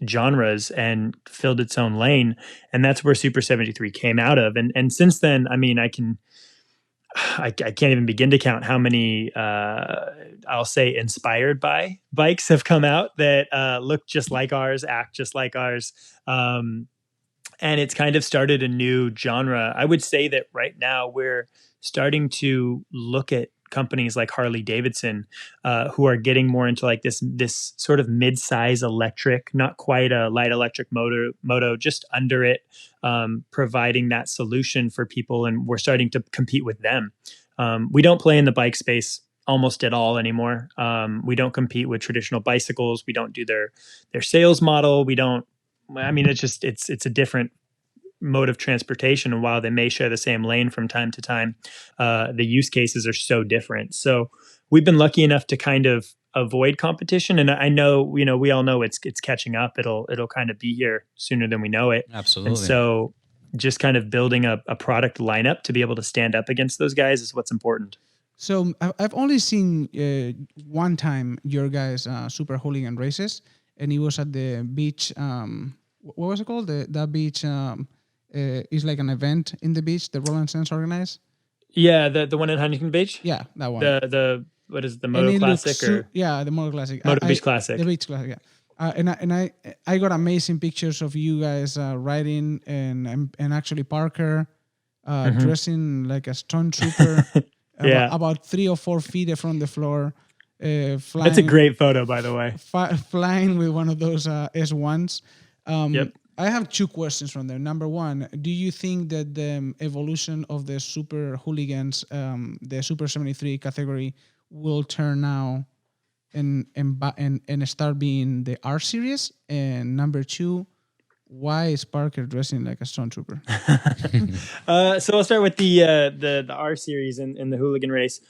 genres and filled its own lane. And that's where Super 73 came out of. And since then, I mean, I can't even begin to count how many, I'll say inspired by bikes have come out that look just like ours, act just like ours. And it's kind of started a new genre. I would say that right now we're starting to look at companies like Harley Davidson, who are getting more into like this sort of mid-size electric, not quite a light electric moto, just under it, providing that solution for people, and we're starting to compete with them. We don't play in the bike space almost at all anymore. We don't compete with traditional bicycles. We don't do their sales model. We don't. I mean, it's a different mode of transportation, and while they may share the same lane from time to time, the use cases are so different. So we've been lucky enough to kind of avoid competition, and I know, we all know it's catching up. It'll kind of be here sooner than we know it. Absolutely. And so just kind of building a product lineup to be able to stand up against those guys is what's important. So I've only seen one time your guys' Super Hooligan races, and it was at the beach. What was it called? That beach is like an event in the beach that Roland Sands organized. Yeah, the one in Huntington Beach. Yeah, that one. The what is it, the Moto Classic the Moto Classic. Moto Beach Classic. The Beach Classic. Yeah. And I got amazing pictures of you guys riding and actually Parker dressing like a stunt trooper. About 3 or 4 feet from the floor. Flying, that's a great photo, by the way. Flying with one of those S1s. Yep. I have 2 questions from there. Number one, do you think that the evolution of the Super Hooligans, the Super 73 category, will turn now and start being the R series? And number 2, why is Parker dressing like a stormtrooper? So I'll start with the R series and the hooligan race.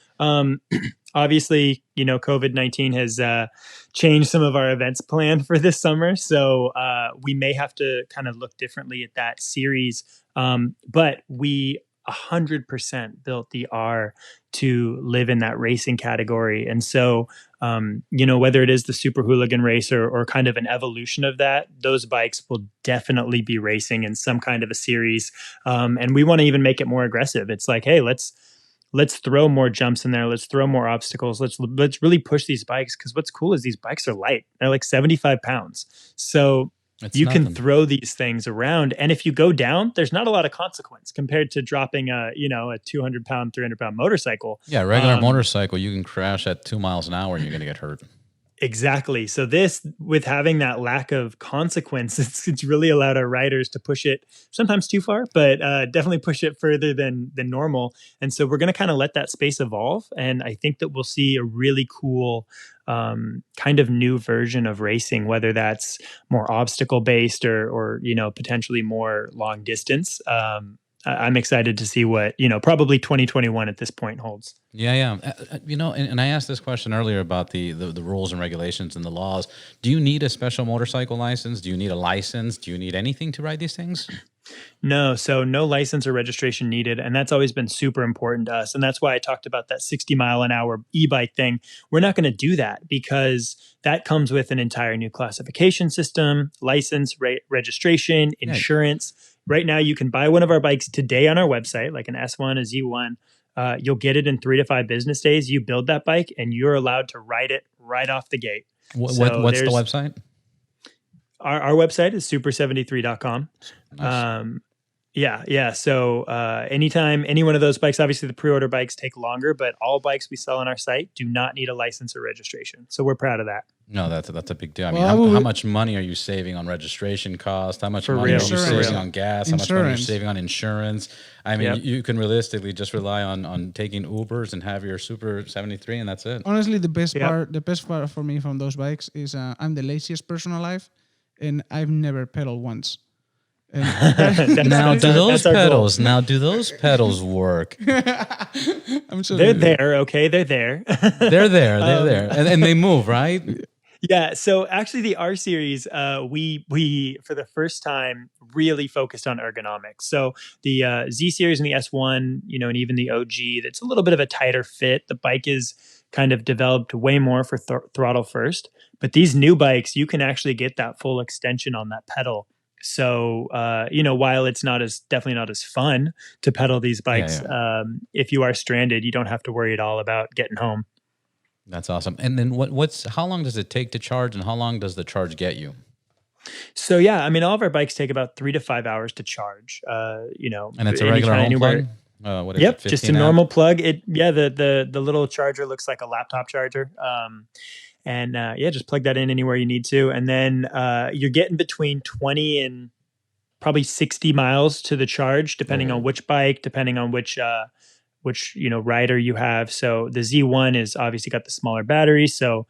Obviously, COVID-19 has changed some of our events plan for this summer, so we may have to kind of look differently at that series. But we 100% built the R to live in that racing category. And so, whether it is the Super Hooligan race or kind of an evolution of that, those bikes will definitely be racing in some kind of a series. And we want to even make it more aggressive. It's like, hey, let's throw more jumps in there. Let's throw more obstacles. Let's really push these bikes, because what's cool is these bikes are light. They're like 75 pounds. So you can throw these things around, and if you go down, there's not a lot of consequence compared to dropping a 200-pound, 300-pound motorcycle. Yeah, regular motorcycle, you can crash at 2 miles an hour and you're going to get hurt. Exactly. So this, with having that lack of consequence, it's really allowed our riders to push it sometimes too far, but definitely push it further than normal. And so we're going to kind of let that space evolve. And I think that we'll see a really cool kind of new version of racing, whether that's more obstacle based or potentially more long distance. I'm excited to see what, probably 2021 at this point holds. Yeah. And I asked this question earlier about the rules and regulations and the laws. Do you need a special motorcycle license? Do you need a license? Do you need anything to ride these things? No, so no license or registration needed. And that's always been super important to us. And that's why I talked about that 60-mile-an-hour e-bike thing. We're not going to do that, because that comes with an entire new classification system, license, registration, insurance. Right now, you can buy one of our bikes today on our website, like an S1, a Z1. You'll get it in 3 to 5 business days. You build that bike and you're allowed to ride it right off the gate. What's the website? Our website is super73.com. Nice. Yeah. So anytime any one of those bikes, obviously the pre-order bikes take longer, but all bikes we sell on our site do not need a license or registration. So we're proud of that. No, that's a big deal. I mean, how much money are you saving on registration cost? How much money are you saving on gas? How much money are you saving on insurance? I mean, you can realistically just rely on taking Ubers and have your Super 73, and that's it. Honestly, the best part for me from those bikes is I'm the laziest person alive, and I've never pedaled once. Now, do those pedals work? I'm sure they're there. Okay, they're there. They're there, and they move, right? Yeah, so actually the R series, we for the first time really focused on ergonomics. So the Z series and the S1, and even the OG, that's a little bit of a tighter fit. The bike is kind of developed way more for throttle first, but these new bikes, you can actually get that full extension on that pedal. So while it's definitely not as fun to pedal these bikes, if you are stranded, you don't have to worry at all about getting home. That's awesome. And then how long does it take to charge, and how long does the charge get you? So yeah, I mean, all of our bikes take about 3 to 5 hours to charge. And it's a regular home plug. What is Yep, it? just a normal plug. The little charger looks like a laptop charger. Just plug that in anywhere you need to, and then you're getting between 20 and probably 60 miles to the charge, depending on which bike, depending on which rider you have. So the Z1 is obviously got the smaller battery, so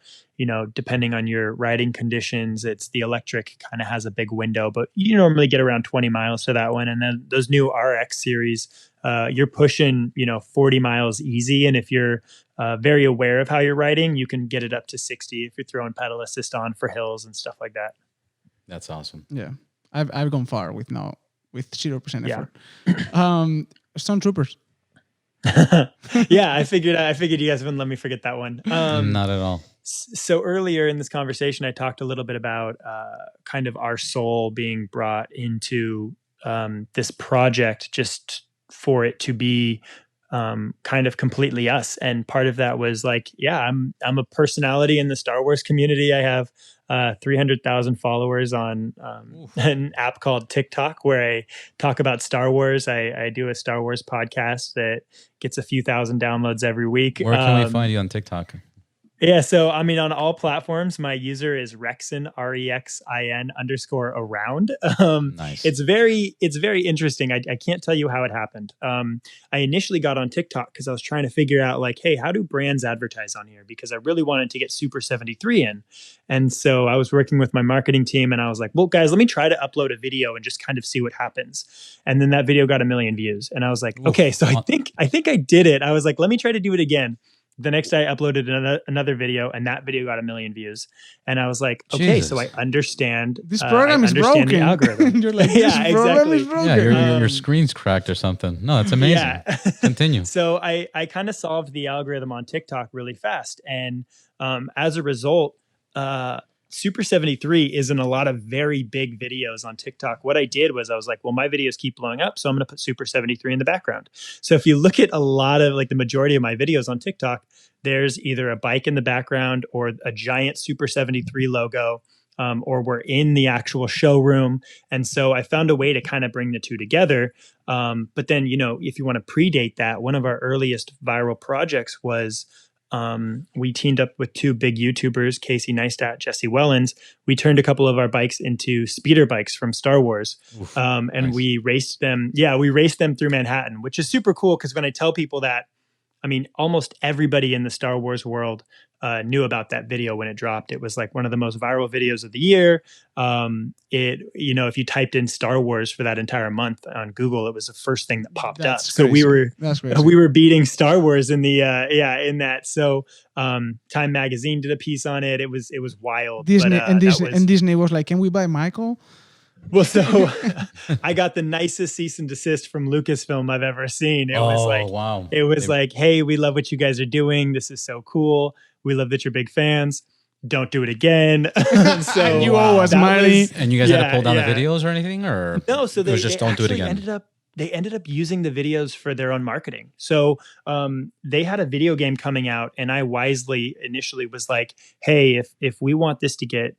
depending on your riding conditions, it's the electric kind of has a big window, but you normally get around 20 miles to that one. And then those new RX series, you're pushing 40 miles easy, and if you're very aware of how you're riding, you can get it up to 60 if you're throwing pedal assist on for hills and stuff like that. That's awesome. Yeah, I've gone far with 0% effort. Stone Troopers. Yeah, I figured you guys wouldn't let me forget that one. Not at all. So earlier in this conversation, I talked a little bit about kind of our soul being brought into this project just for it to be kind of completely us. And part of that was like, yeah, I'm a personality in the Star Wars community. I have 300,000 followers on an app called TikTok, where I talk about Star Wars. I do a Star Wars podcast that gets a few thousand downloads every week. Where can we find you on TikTok? Yeah, so I mean, on all platforms, my user is Rexin, REXIN_around. Nice. It's very interesting. I can't tell you how it happened. I initially got on TikTok because I was trying to figure out like, hey, how do brands advertise on here? Because I really wanted to get Super 73 in. And so I was working with my marketing team, and I was like, well, guys, let me try to upload a video and just kind of see what happens. And then that video got 1 million views. And I was like, okay, so I think I did it. I was like, let me try to do it again. The next day I uploaded another video, and that video got 1 million views. And I was like, okay, Jesus. so I understand. This program is broken. The algorithm. You're like, this program is broken. Yeah, your screen's cracked or something. No, that's amazing. Yeah. Continue. So I kind of solved the algorithm on TikTok really fast. And as a result, Super 73 is in a lot of very big videos on TikTok. What I did was I was like, well, my videos keep blowing up, so I'm going to put Super 73 in the background. So if you look at a lot of like the majority of my videos on TikTok, there's either a bike in the background or a giant Super 73 logo, or we're in the actual showroom. And so I found a way to kind of bring the two together. But then, if you want to predate that, one of our earliest viral projects was we teamed up with 2 big YouTubers, Casey Neistat, Jesse Wellens. We turned a couple of our bikes into speeder bikes from Star Wars. Oof, and nice. we raced them. Yeah, we raced them through Manhattan, which is super cool because when I tell people that, I mean, almost everybody in the Star Wars world knew about that video when it dropped. It was like one of the most viral videos of the year. If you typed in Star Wars for that entire month on Google, it was the first thing that popped up. So we were beating Star Wars in the in that. So Time Magazine did a piece on it. It was wild. Disney was like, "Can we buy Michael?" Well, so I got the nicest cease and desist from Lucasfilm I've ever seen. It was like, wow. It was like, hey, we love what you guys are doing. This is so cool. We love that you're big fans. Don't do it again. So you owe us money. And you guys had to pull down the videos or anything, or no? So they just don't do it again. They ended up using the videos for their own marketing. So they had a video game coming out, and I wisely initially was like, hey, if we want this to get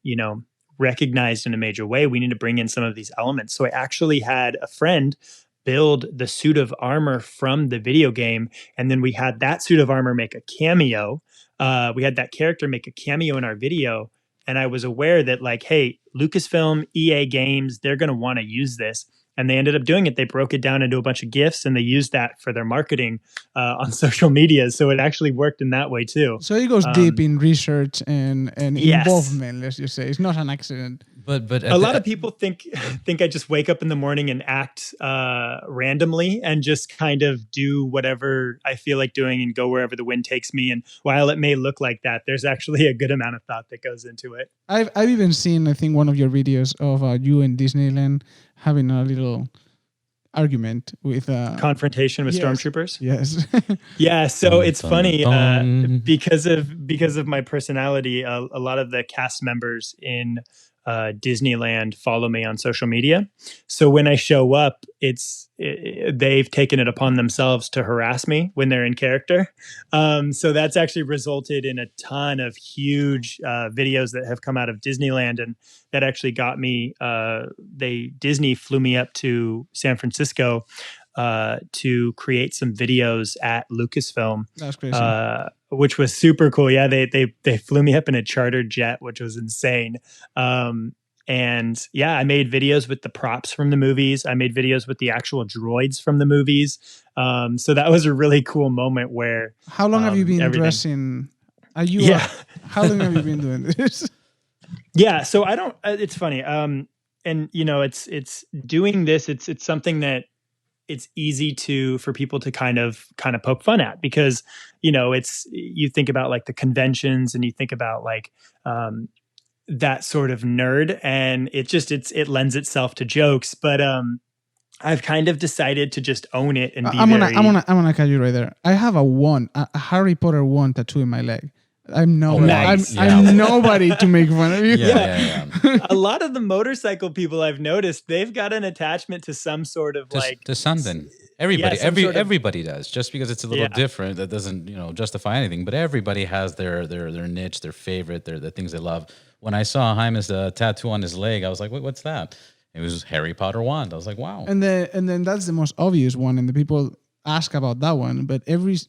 recognized in a major way, we need to bring in some of these elements. So I actually had a friend build the suit of armor from the video game, and then we had that suit of armor make a cameo. We had that character make a cameo in our video, and I was aware that like, hey, Lucasfilm, EA Games, they're going to want to use this. And they ended up doing it. They broke it down into a bunch of GIFs, and they used that for their marketing on social media. So it actually worked in that way too. So it goes deep in research and yes. involvement, let's just say. It's not an accident. But A lot of people think I just wake up in the morning and act randomly and just kind of do whatever I feel like doing and go wherever the wind takes me. And while it may look like that, there's actually a good amount of thought that goes into it. I've even seen, I think, one of your videos of you in Disneyland having a little argument with confrontation with stormtroopers. Yes. Yeah. So it's funny because of my personality. A lot of the cast members in Disneyland follow me on social media. So when I show up, they've taken it upon themselves to harass me when they're in character. So that's actually resulted in a ton of huge videos that have come out of Disneyland, and that actually got me. Disney flew me up to San Francisco to create some videos at Lucasfilm. That's crazy. Which was super cool. Yeah, they flew me up in a chartered jet, which was insane. And yeah, I made videos with the props from the movies. I made videos with the actual droids from the movies. So that was a really cool moment where. How long have you been dressing? How long have you been doing this? Yeah, so I don't. It's funny. And it's doing this. It's something that it's easy for people to kind of poke fun at, because you think about like the conventions and you think about like that sort of nerd, and it lends itself to jokes. But I've kind of decided to just own it and be I'm gonna cut you right there. I have a Harry Potter wand tattoo in my leg. I'm nobody. Nice. I'm nobody to make fun of you. Yeah. A lot of the motorcycle people I've noticed, they've got an attachment to some sort of to something. Everybody, everybody does. Just because it's a little different, that doesn't justify anything. But everybody has their niche, their favorite, the things they love. When I saw Jaime's tattoo on his leg, I was like, what's that? It was Harry Potter wand. I was like, wow. And then that's the most obvious one, and the people ask about that one. But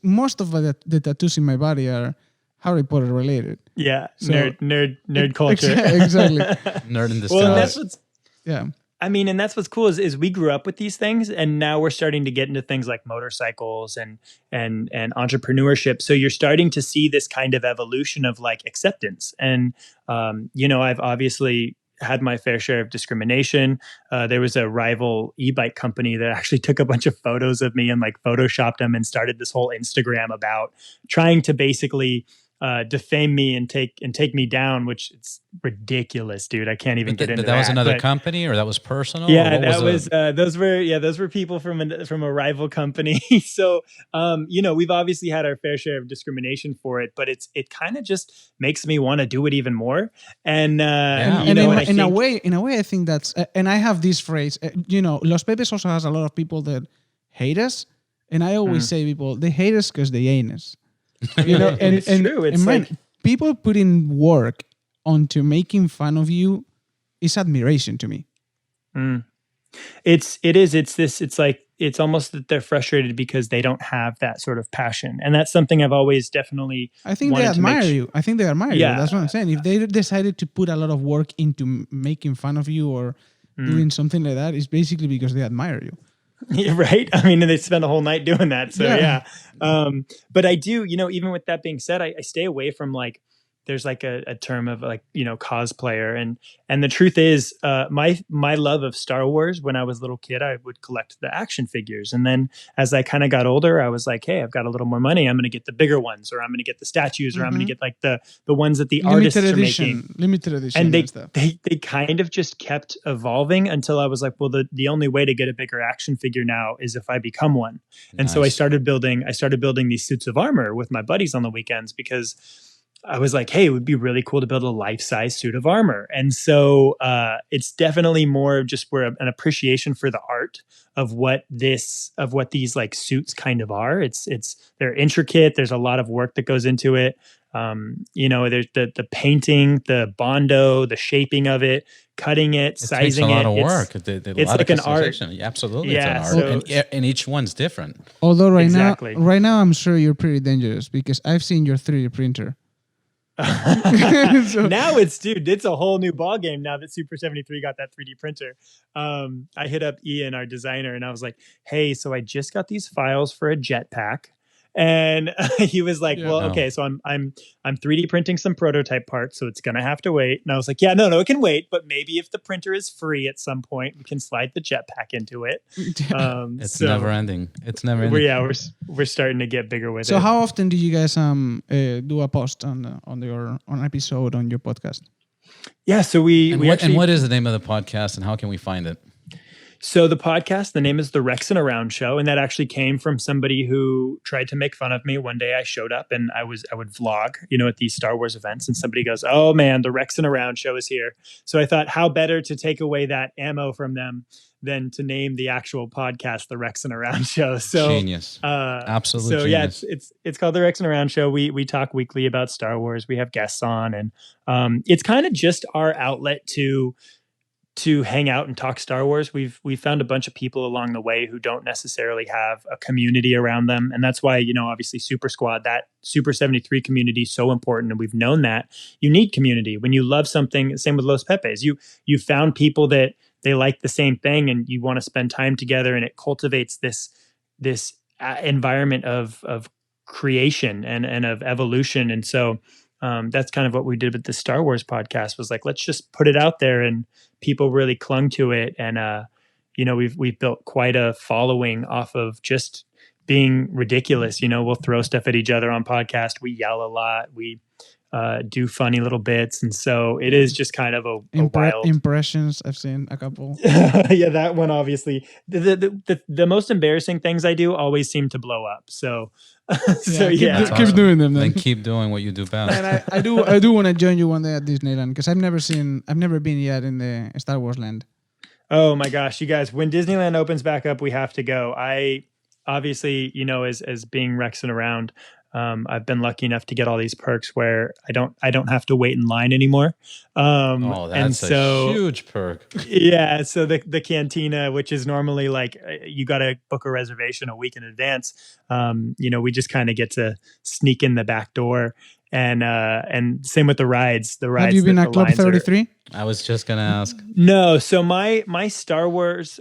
most of the tattoos in my body are Harry Potter related. Yeah, so, nerd culture. Exactly. Nerd in disguise. Well, that's what's and that's what's cool is we grew up with these things, and now we're starting to get into things like motorcycles and entrepreneurship. So you're starting to see this kind of evolution of like acceptance. And I've obviously had my fair share of discrimination. There was a rival e-bike company that actually took a bunch of photos of me and like photoshopped them and started this whole Instagram about trying to basically defame me and take me down, which it's ridiculous, dude. I can't even get into that. But that was another company, or that was personal? Yeah, those were people from a rival company. So, we've obviously had our fair share of discrimination for it, but it kind of just makes me want to do it even more. And in a way, I think that's, and I have this phrase, Los Pepes also has a lot of people that hate us, and I always say people, they hate us because they ain't us. And it's true. It's like people putting work onto making fun of you is admiration to me. It's almost that they're frustrated because they don't have that sort of passion, and that's something I've always definitely. I think they admire you. I think they admire you. That's what I'm saying. If they decided to put a lot of work into making fun of you or doing something like that, it's basically because they admire you. Right. I mean, they spend a whole night doing that. So yeah. But I do, even with that being said, I stay away from like, there's like a term of like, cosplayer. And the truth is, my love of Star Wars, when I was a little kid, I would collect the action figures. And then as I kind of got older, I was like, hey, I've got a little more money. I'm going to get the bigger ones, or I'm going to get the statues, or I'm going to get like the ones that the artists are making. Limited edition. And they kind of just kept evolving until I was like, well, the only way to get a bigger action figure now is if I become one. And so I started building these suits of armor with my buddies on the weekends, because I was like, hey, it would be really cool to build a life-size suit of armor. And so it's definitely more just an appreciation for the art of what these like suits kind of are. They're intricate. There's a lot of work that goes into it. There's the painting, the bondo, the shaping of it, cutting it, sizing it. It takes a lot of work. It's like an art. Absolutely, it's an art. And each one's different. Although right now, I'm sure you're pretty dangerous, because I've seen your 3D printer. Now it's a whole new ball game now that Super 73 got that 3D printer. I hit up Ian, our designer, and I was like, hey, so I just got these files for a jetpack, And he was like, Yeah. well, No. okay, so I'm 3D printing some prototype parts, so it's gonna have to wait. And I was like, yeah, no, it can wait, but maybe if the printer is free at some point, we can slide the jetpack into it. It's So never ending. It's never ending. we're starting to get bigger with So it. how often do you guys do a post on episode on your podcast? Yeah, so we actually, what is the name of the podcast and how can we find it? So the podcast, the name is The Rexin' Around Show, and that actually came from somebody who tried to make fun of me. One day I showed up and I would vlog, at these Star Wars events, and somebody goes, "Oh man, The Rexin' Around Show is here." So I thought, how better to take away that ammo from them than to name the actual podcast The Rexin' Around Show. So Genius. Absolute so yeah, genius. it's called The Rexin' Around Show. We talk weekly about Star Wars. We have guests on, and it's kind of just our outlet to hang out and talk Star Wars. We've found a bunch of people along the way who don't necessarily have a community around them. And that's why, obviously Super Squad, that Super 73 community is so important. And we've known that you need community. When you love something, same with Los Pepes, you found people that they like the same thing and you want to spend time together, and it cultivates this environment of creation and of evolution. And so that's kind of what we did with the Star Wars podcast, was like, let's just put it out there, and people really clung to it. And, we've built quite a following off of just being ridiculous. We'll throw stuff at each other on podcast. We yell a lot. We do funny little bits. And so it is just kind of a wild impressions. I've seen a couple. Yeah, that one, obviously. The most embarrassing things I do always seem to blow up. So keep doing them then. Then keep doing what you do best. And I do want to join you one day at Disneyland, because I've never been yet in the Star Wars land. Oh my gosh, you guys, when Disneyland opens back up, we have to go. I obviously, as being Rexing around, I've been lucky enough to get all these perks where I don't have to wait in line anymore. That's a huge perk. Yeah, so the cantina, which is normally like you got to book a reservation a week in advance. We just kind of get to sneak in the back door, and same with the rides. Have you been at Club 33? I was just gonna ask. No, so my Star Wars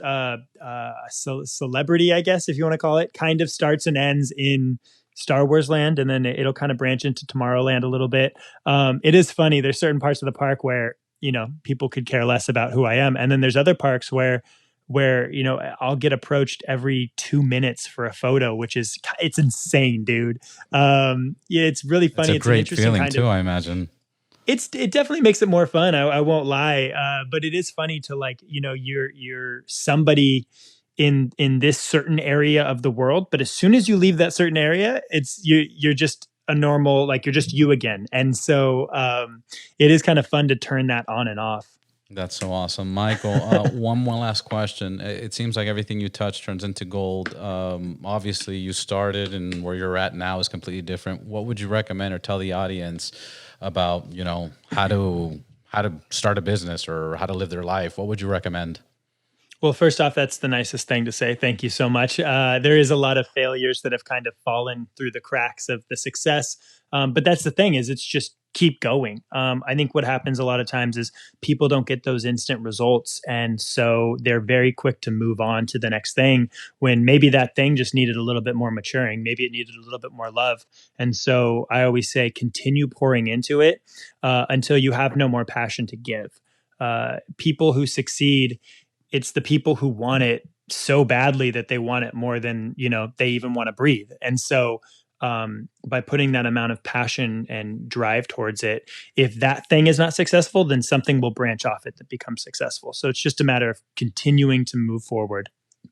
celebrity, I guess if you want to call it, kind of starts and ends in Star Wars land, and then it'll kind of branch into Tomorrowland a little bit. It is funny. There's certain parts of the park where, people could care less about who I am. And then there's other parks where, I'll get approached every 2 minutes for a photo, it's insane, dude. It's really funny. It's a great feeling kind too, of, I imagine. It definitely makes it more fun. I won't lie. But it is funny to you're somebody in this certain area of the world, but as soon as you leave that certain area, you're just a normal, you're just you again. And so it is kind of fun to turn that on and off. That's so awesome. Michael, one last question. It seems like everything you touch turns into gold. Obviously you started, and where you're at now is completely different. What would you recommend or tell the audience about, how to start a business or how to live their life? What would you recommend? Well, first off, that's the nicest thing to say. Thank you so much. There is a lot of failures that have kind of fallen through the cracks of the success. But that's the thing, is it's just keep going. I think what happens a lot of times is people don't get those instant results. And so they're very quick to move on to the next thing, when maybe that thing just needed a little bit more maturing. Maybe it needed a little bit more love. And so I always say, continue pouring into it until you have no more passion to give. People who succeed, it's the people who want it so badly that they want it more than, they even want to breathe. And so by putting that amount of passion and drive towards it, if that thing is not successful, then something will branch off it that becomes successful. So it's just a matter of continuing to move forward.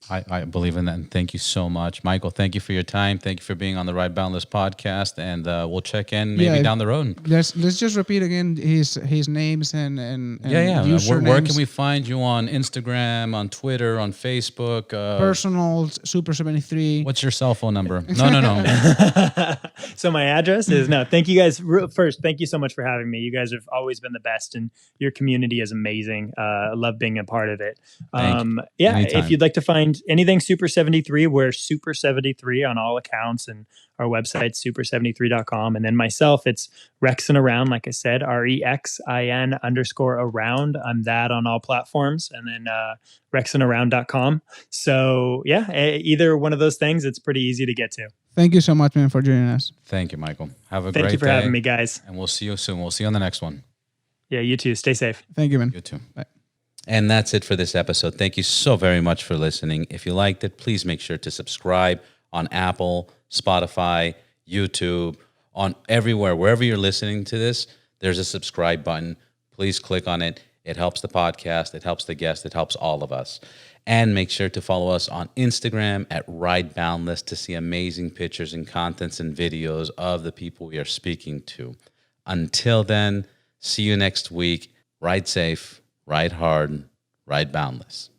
I believe in that, and thank you so much, Michael. Thank you for your time. Thank you for being on the Ride Boundless podcast, and we'll check in maybe down the road. Let's just repeat again his names and Where can we find you on Instagram, on Twitter, on Facebook? Personal Super 73. What's your cell phone number? No. So my address is thank you guys. First, thank you so much for having me. You guys have always been the best, and your community is amazing. I love being a part of it. Anytime. If you'd like to find find anything Super 73. We're Super 73 on all accounts, and our website, super73.com. And then myself, it's Rexin Around, like I said, REXIN_around. I'm that on all platforms. And then rexinaround.com. So yeah, either one of those things, it's pretty easy to get to. Thank you so much, man, for joining us. Thank you, Michael. Have a great day. Thank you for having me, guys. And we'll see you soon. We'll see you on the next one. Yeah, you too. Stay safe. Thank you, man. You too. Bye. And that's it for this episode. Thank you so very much for listening. If you liked it, please make sure to subscribe on Apple, Spotify, YouTube, on everywhere. Wherever you're listening to this, there's a subscribe button. Please click on it. It helps the podcast. It helps the guest. It helps all of us. And make sure to follow us on Instagram at Ride Boundless to see amazing pictures and contents and videos of the people we are speaking to. Until then, see you next week. Ride safe, ride hard, ride boundless.